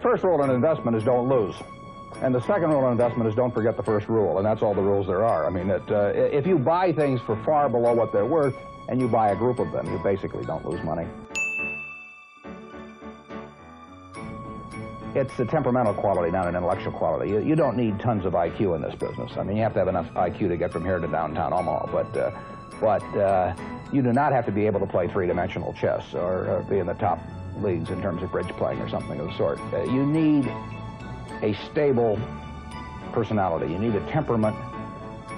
First rule in investment is don't lose. And the second rule in investment is don't forget the first rule, and that's all the rules there are. I mean, if you buy things for far below what they're worth, and you buy a group of them, you basically don't lose money. It's a temperamental quality, not an intellectual quality. You don't need tons of IQ in this business. I mean, you have to have enough IQ to get from here to downtown Omaha, but you do not have to be able to play three-dimensional chess or be in the top leagues in terms of bridge playing or something of the sort. You need a stable personality. You need a temperament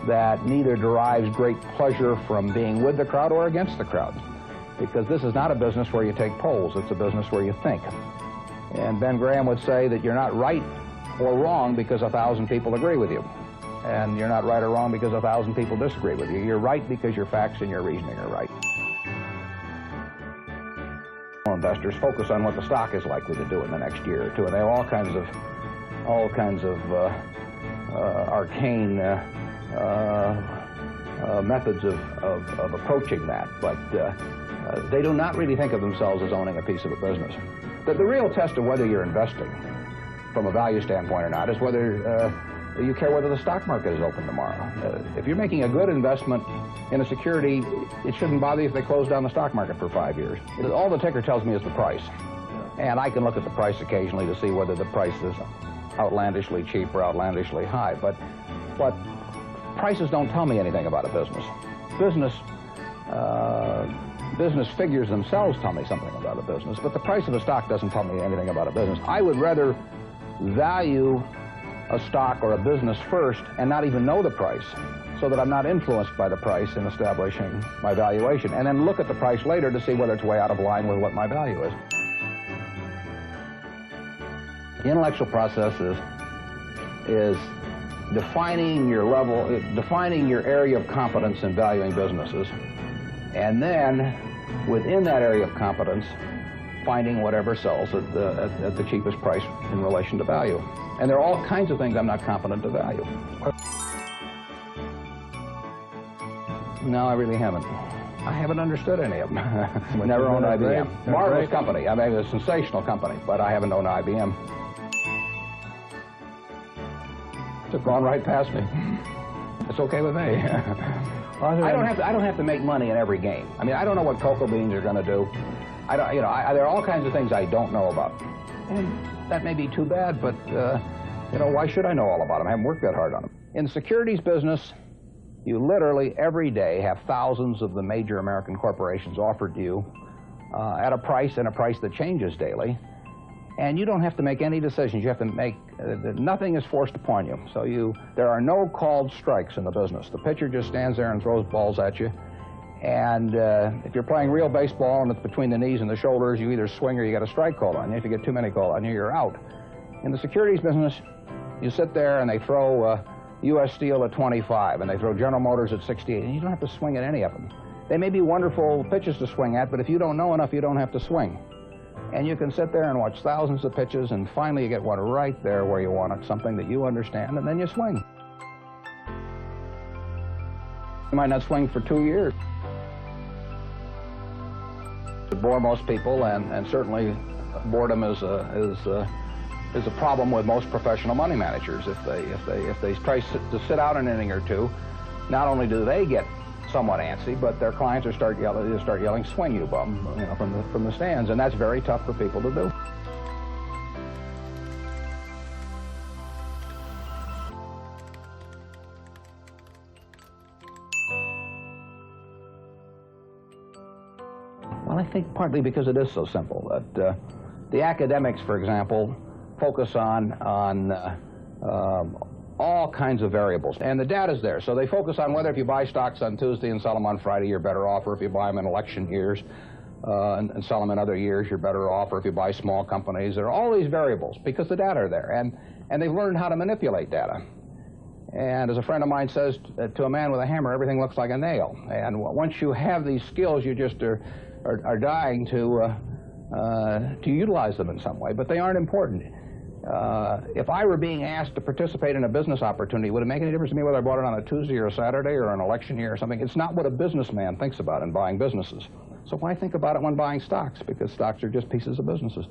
that neither derives great pleasure from being with the crowd or against the crowd. Because this is not a business where you take polls, it's a business where you think. And Ben Graham would say that you're not right or wrong because 1,000 people agree with you. And you're not right or wrong because 1,000 people disagree with you. You're right because your facts and your reasoning are right. Investors focus on what the stock is likely to do in the next year or two, and they have all kinds of arcane methods of approaching that, but they do not really think of themselves as owning a piece of a business. The real test of whether you're investing from a value standpoint or not is whether you care whether the stock market is open tomorrow. If you're making a good investment in a security, it shouldn't bother you if they close down the stock market for 5 years. All the ticker tells me is the price. And I can look at the price occasionally to see whether the price is outlandishly cheap or outlandishly high. But prices don't tell me anything about a business. Business figures themselves tell me something about a business, but the price of a stock doesn't tell me anything about a business. I would rather value a stock or a business first and not even know the price, so that I'm not influenced by the price in establishing my valuation, and then look at the price later to see whether it's way out of line with what my value is. The intellectual process is defining your level, defining your area of competence in valuing businesses, and then within that area of competence, finding whatever sells at the cheapest price in relation to value. And there are all kinds of things I'm not competent to value. No, I really haven't. I haven't understood any of them. Never owned IBM. Marvelous company. I mean, a sensational company, but I haven't owned IBM. It's gone right past me. It's okay with me. I don't have to make money in every game. I mean, I don't know what cocoa beans are going to do. There are all kinds of things I don't know about, and that may be too bad. But why should I know all about them? I haven't worked that hard on them. In the securities business, you literally every day have thousands of the major American corporations offered to you at a price, and a price that changes daily. And you don't have to make any decisions. You have to make, nothing is forced upon you. So there are no called strikes in the business. The pitcher just stands there and throws balls at you. And if you're playing real baseball and it's between the knees and the shoulders, you either swing or you get a strike called on you. If you get too many called on you, you're out. In the securities business, you sit there and they throw U.S. Steel at 25, and they throw General Motors at 68, and you don't have to swing at any of them. They may be wonderful pitches to swing at, but if you don't know enough, you don't have to swing. And you can sit there and watch thousands of pitches, and finally you get one right there where you want it, something that you understand, and then you swing. You might not swing for 2 years. It bore most people, and certainly boredom is a problem with most professional money managers. If they try to sit out an inning or two, not only do they get somewhat antsy, but their clients start yelling, "Swing, you bum," from the stands, and that's very tough for people to do. Well, I think partly because it is so simple. That the academics, for example, focus on all kinds of variables, and the data's there. So they focus on whether if you buy stocks on Tuesday and sell them on Friday, you're better off, or if you buy them in election years and sell them in other years, you're better off, or if you buy small companies. There are all these variables because the data are there, and they've learned how to manipulate data. And as a friend of mine says, to a man with a hammer, everything looks like a nail. And once you have these skills, you just are dying to utilize them in some way, but they aren't important. If I were being asked to participate in a business opportunity, would it make any difference to me whether I bought it on a Tuesday or a Saturday or an election year or something? It's not what a businessman thinks about in buying businesses. So why think about it when buying stocks? Because stocks are just pieces of businesses.